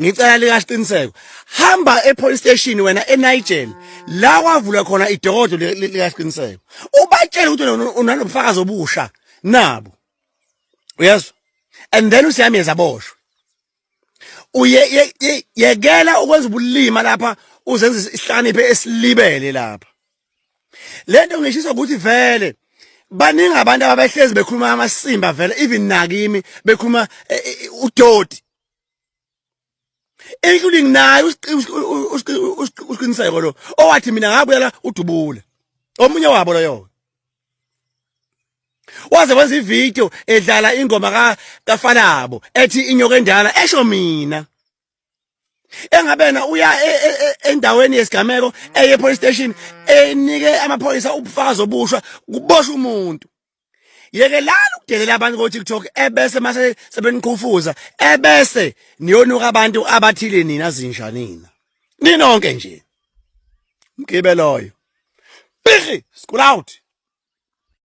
ngicela likasiqiniseko hamba epolice station wena eNigel la kwavula khona idokodo likasiqiniseko ubatshela ukuthi unalobufakazi obusha nabo uyezwa and then usiyameza boshwe yekela ukwenza ubulima lapha uzenza isihlakaniphe esilibele lapha lento ngishiso ukuthi vele baningi abantu ababehlezi bekhuluma amasimba vele even nakimi bekhuluma udoti including naye usiqiniseko lo owathi mina ngabuya la udubule omunye wabo loyo waze wenza ivideo edlala ingoma kaFalabo ethi inyoka endala esho mina engabena uya endaweni yesigameko eye police station enike amaphoyisa ubufakazi obushwa kuboshwa umuntu yekelala ukudelela abantu ko TikTok ebese mase sebeniqhufuza ebese niyonuka abantu abathile nina zinja ninonke nje mgibeloyo biggy school out.